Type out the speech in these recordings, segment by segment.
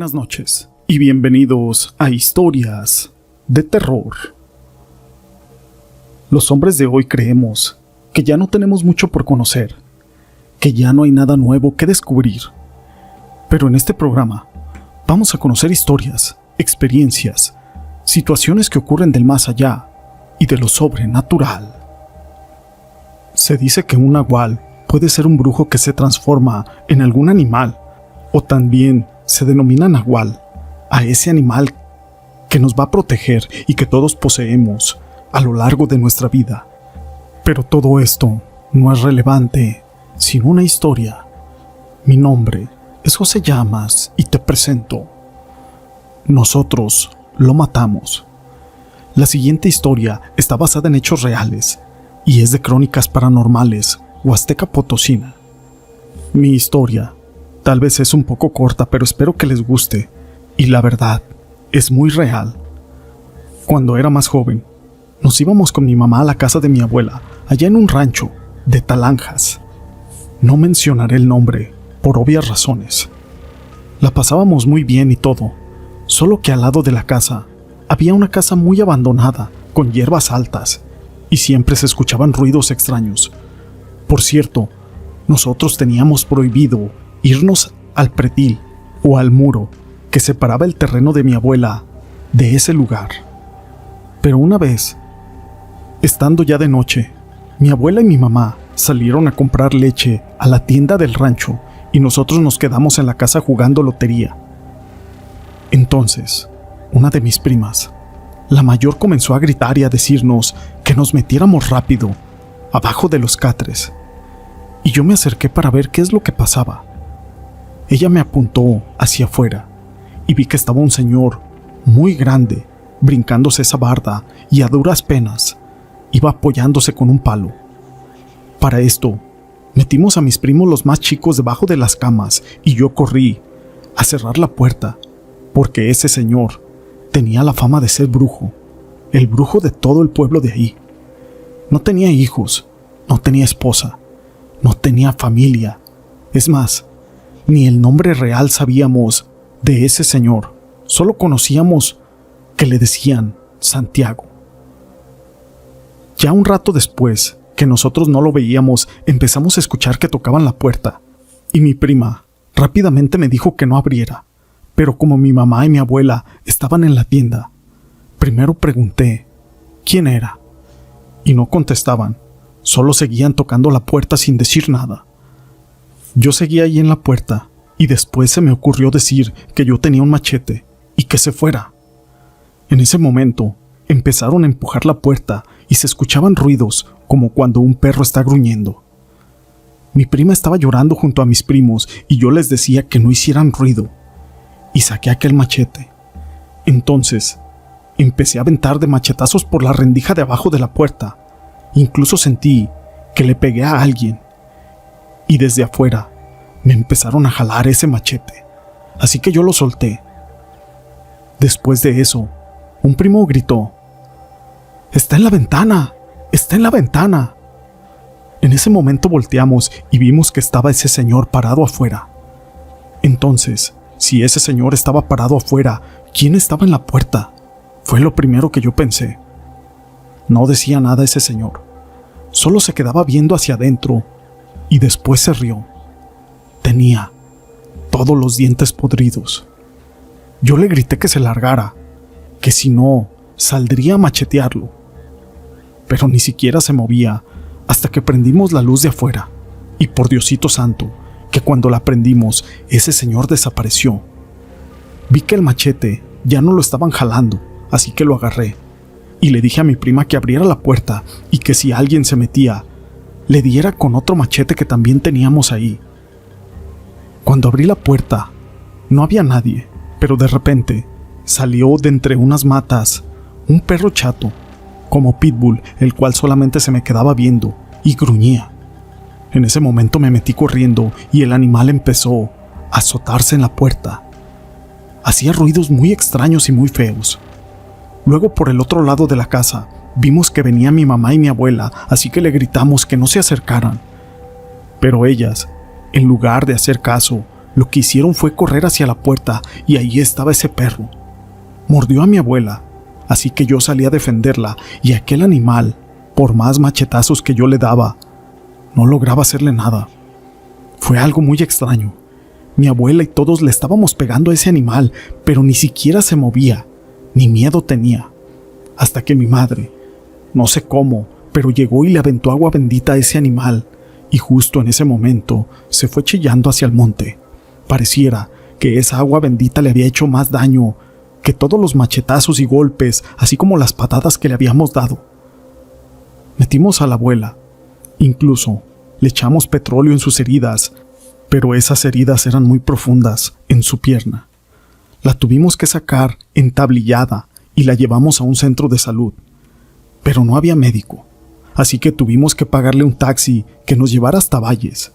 Buenas noches y bienvenidos a Historias de Terror. Los hombres de hoy creemos que ya no tenemos mucho por conocer, que ya no hay nada nuevo que descubrir. Pero en este programa vamos a conocer historias, experiencias, situaciones que ocurren del más allá y de lo sobrenatural. Se dice que un nahual puede ser un brujo que se transforma en algún animal, o también se denomina nahual a ese animal que nos va a proteger y que todos poseemos a lo largo de nuestra vida. Pero todo esto no es relevante sin una historia. Mi nombre es José Llamas y te presento Nosotros lo matamos. La siguiente historia está basada en hechos reales y es de Crónicas Paranormales Huasteca Potosina. Mi historia tal vez es un poco corta, pero espero que les guste, y la verdad, es muy real. Cuando era más joven, nos íbamos con mi mamá a la casa de mi abuela, allá en un rancho de Talanjas. No mencionaré el nombre, por obvias razones. La pasábamos muy bien y todo, solo que al lado de la casa, había una casa muy abandonada, con hierbas altas, y siempre se escuchaban ruidos extraños. Por cierto, nosotros teníamos prohibido irnos al pretil o al muro que separaba el terreno de mi abuela de ese lugar. Pero una vez, estando ya de noche, mi abuela y mi mamá salieron a comprar leche a la tienda del rancho y nosotros nos quedamos en la casa jugando lotería. Entonces, una de mis primas, la mayor, comenzó a gritar y a decirnos que nos metiéramos rápido abajo de los catres, y yo me acerqué para ver qué es lo que pasaba. Ella me apuntó hacia afuera y vi que estaba un señor muy grande brincándose esa barda y a duras penas iba apoyándose con un palo. Para esto, metimos a mis primos los más chicos debajo de las camas y yo corrí a cerrar la puerta porque ese señor tenía la fama de ser brujo, el brujo de todo el pueblo de ahí. No tenía hijos, no tenía esposa, no tenía familia. Es más, ni el nombre real sabíamos de ese señor, solo conocíamos que le decían Santiago. Ya un rato después, que nosotros no lo veíamos, empezamos a escuchar que tocaban la puerta, y mi prima rápidamente me dijo que no abriera, pero como mi mamá y mi abuela estaban en la tienda, primero pregunté quién era, y no contestaban, solo seguían tocando la puerta sin decir nada. Yo seguía ahí en la puerta y después se me ocurrió decir que yo tenía un machete y que se fuera. En ese momento empezaron a empujar la puerta y se escuchaban ruidos como cuando un perro está gruñendo. Mi prima estaba llorando junto a mis primos y yo les decía que no hicieran ruido y saqué aquel machete. Entonces empecé a aventar de machetazos por la rendija de abajo de la puerta. Incluso sentí que le pegué a alguien. Y desde afuera me empezaron a jalar ese machete, así que yo lo solté. Después de eso, un primo gritó: «¡Está en la ventana! ¡Está en la ventana!». En ese momento volteamos y vimos que estaba ese señor parado afuera. Entonces, si ese señor estaba parado afuera, ¿quién estaba en la puerta? Fue lo primero que yo pensé. No decía nada ese señor, solo se quedaba viendo hacia adentro. Y después se rió. Tenía todos los dientes podridos. Yo le grité que se largara, que si no, saldría a machetearlo. Pero ni siquiera se movía hasta que prendimos la luz de afuera. Y por Diosito santo, que cuando la prendimos, ese señor desapareció. Vi que el machete ya no lo estaban jalando, así que lo agarré. Y le dije a mi prima que abriera la puerta y que si alguien se metía, le diera con otro machete que también teníamos ahí. Cuando abrí la puerta, no había nadie, pero de repente salió de entre unas matas un perro chato, como pitbull, el cual solamente se me quedaba viendo y gruñía. En ese momento me metí corriendo y el animal empezó a azotarse en la puerta. Hacía ruidos muy extraños y muy feos. Luego, por el otro lado de la casa, vimos que venía mi mamá y mi abuela, así que le gritamos que no se acercaran. Pero ellas, en lugar de hacer caso, Lo que hicieron fue correr hacia la puerta y ahí estaba ese perro. Mordió a mi abuela, así que yo salí a defenderla y aquel animal, por más machetazos que yo le daba, no lograba hacerle nada. Fue algo muy extraño. Mi abuela y todos le estábamos pegando a ese animal, pero ni siquiera se movía, ni miedo tenía. Hasta que mi madre, no sé cómo, pero llegó y le aventó agua bendita a ese animal, y justo en ese momento se fue chillando hacia el monte. Pareciera que esa agua bendita le había hecho más daño que todos los machetazos y golpes, así como las patadas que le habíamos dado. Metimos a la abuela. Incluso le echamos petróleo en sus heridas, pero esas heridas eran muy profundas en su pierna. La tuvimos que sacar entablillada y la llevamos a un centro de salud. Pero no había médico, así que tuvimos que pagarle un taxi que nos llevara hasta Valles.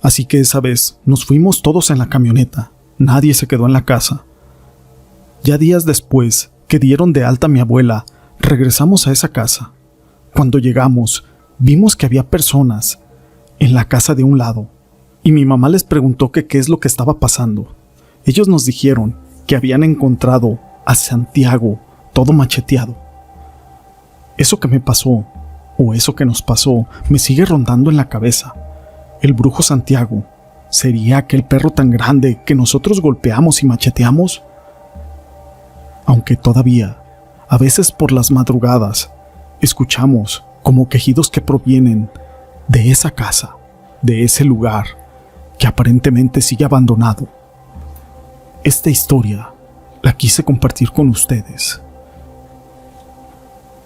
Así que esa vez nos fuimos todos en la camioneta, nadie se quedó en la casa. Ya días después que dieron de alta a mi abuela, regresamos a esa casa. Cuando llegamos, vimos que había personas en la casa de un lado, y mi mamá les preguntó que qué es lo que estaba pasando. Ellos nos dijeron que habían encontrado a Santiago todo macheteado. Eso que me pasó, o eso que nos pasó, me sigue rondando en la cabeza. ¿El brujo Santiago sería aquel perro tan grande que nosotros golpeamos y macheteamos? Aunque todavía, a veces por las madrugadas, escuchamos como quejidos que provienen de esa casa, de ese lugar que aparentemente sigue abandonado. Esta historia la quise compartir con ustedes.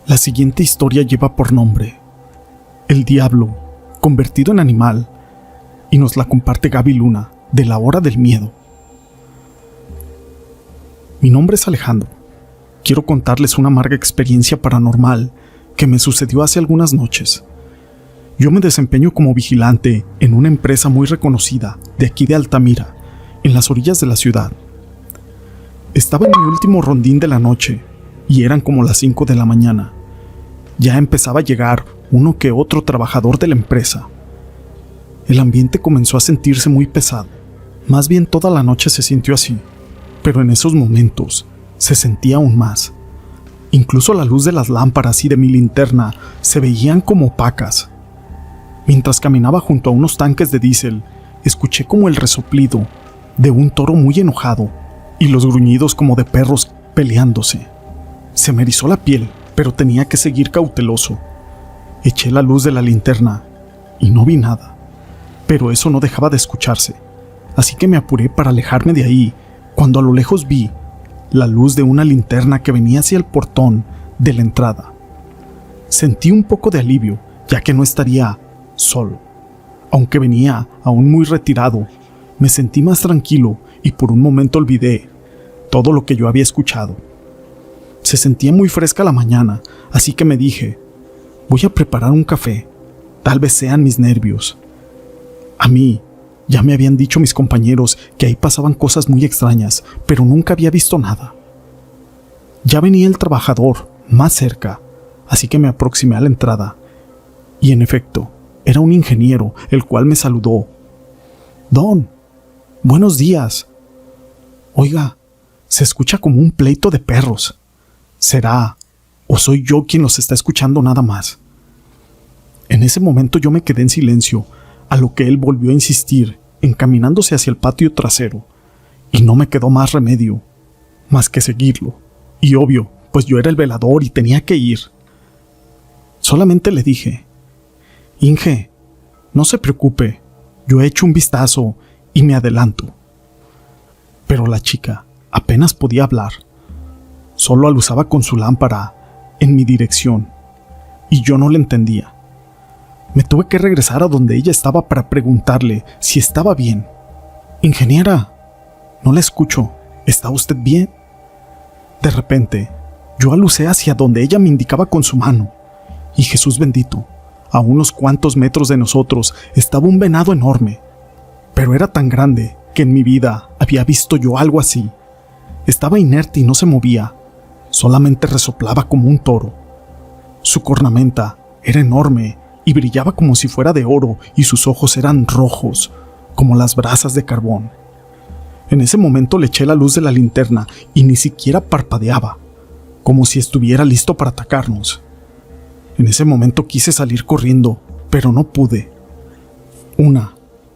La siguiente historia lleva por nombre El Diablo convertido en animal, y nos la comparte Gaby Luna, de La Hora del Miedo. Mi nombre es Alejandro. Quiero contarles una amarga experiencia paranormal que me sucedió hace algunas noches. Yo me desempeño como vigilante en una empresa muy reconocida de aquí de Altamira, en las orillas de la ciudad. Estaba en mi último rondín de la noche y eran como las 5 de la mañana. Ya empezaba a llegar uno que otro trabajador de la empresa. El ambiente comenzó a sentirse muy pesado. Más bien toda la noche se sintió así, pero en esos momentos se sentía aún más. Incluso la luz de las lámparas y de mi linterna se veían como opacas. Mientras caminaba junto a unos tanques de diésel, escuché como el resoplido de un toro muy enojado y los gruñidos como de perros peleándose. Se me erizó la piel, pero tenía que seguir cauteloso. Eché la luz de la linterna y no vi nada, pero eso no dejaba de escucharse, así que me apuré para alejarme de ahí, cuando a lo lejos vi la luz de una linterna que venía hacia el portón de la entrada. Sentí un poco de alivio, ya que no estaría solo. Aunque venía aún muy retirado, me sentí más tranquilo y por un momento olvidé todo lo que yo había escuchado. Se sentía muy fresca la mañana, así que me dije, voy a preparar un café, tal vez sean mis nervios. A mí, ya me habían dicho mis compañeros que ahí pasaban cosas muy extrañas, pero nunca había visto nada. Ya venía el trabajador, más cerca, así que me aproximé a la entrada. Y en efecto, era un ingeniero, el cual me saludó. Don, buenos días. Oiga, se escucha como un pleito de perros. ¿Será o soy yo quien los está escuchando nada más? En ese momento yo me quedé en silencio, a lo que él volvió a insistir, encaminándose hacia el patio trasero, y no me quedó más remedio, más que seguirlo. Y obvio, pues yo era el velador y tenía que ir. Solamente le dije, Inge, no se preocupe, yo he hecho un vistazo y me adelanto. Pero la chica apenas podía hablar, solo aluzaba con su lámpara en mi dirección, y yo no le entendía. Me tuve que regresar a donde ella estaba para preguntarle si estaba bien. Ingeniera, no la escucho, ¿está usted bien? De repente, yo alucé hacia donde ella me indicaba con su mano, y Jesús bendito, a unos cuantos metros de nosotros estaba un venado enorme, pero era tan grande que en mi vida había visto yo algo así. Estaba inerte y no se movía, solamente resoplaba como un toro. Su cornamenta era enorme y brillaba como si fuera de oro, y sus ojos eran rojos, como las brasas de carbón. En ese momento le eché la luz de la linterna y ni siquiera parpadeaba, como si estuviera listo para atacarnos. En ese momento quise salir corriendo, pero no pude.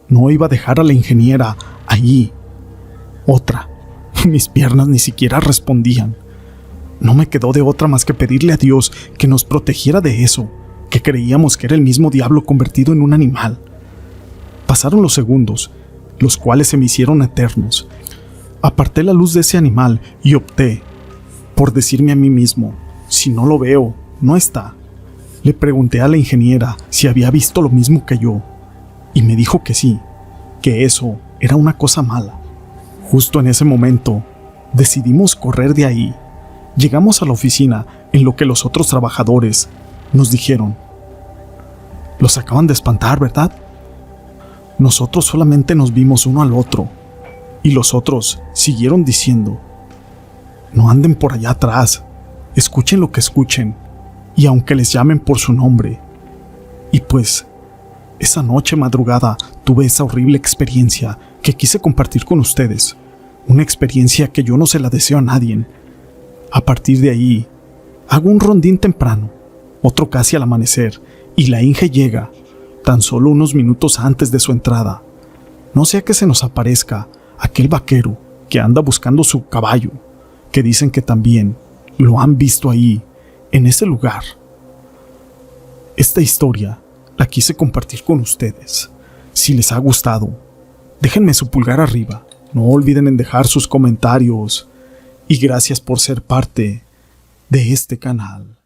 No iba a dejar a la ingeniera allí. Otra, mis piernas ni siquiera respondían. No me quedó de otra más que pedirle a Dios que nos protegiera de eso, que creíamos que era el mismo diablo convertido en un animal. Pasaron los segundos, los cuales se me hicieron eternos. Aparté la luz de ese animal y opté por decirme a mí mismo, si no lo veo, no está. Le pregunté a la ingeniera si había visto lo mismo que yo, y me dijo que sí, que eso era una cosa mala. Justo en ese momento, decidimos correr de ahí. Llegamos a la oficina en lo que los otros trabajadores nos dijeron: «Los acaban de espantar, ¿verdad?». Nosotros solamente nos vimos uno al otro, y los otros siguieron diciendo: «No anden por allá atrás, escuchen lo que escuchen, y aunque les llamen por su nombre». Y pues, esa noche madrugada tuve esa horrible experiencia que quise compartir con ustedes, una experiencia que yo no se la deseo a nadie. A partir de ahí, hago un rondín temprano, otro casi al amanecer, y la Inge llega, tan solo unos minutos antes de su entrada. No sea que se nos aparezca aquel vaquero que anda buscando su caballo, que dicen que también lo han visto ahí, en ese lugar. Esta historia la quise compartir con ustedes. Si les ha gustado, déjenme su pulgar arriba. No olviden en dejar sus comentarios. Y gracias por ser parte de este canal.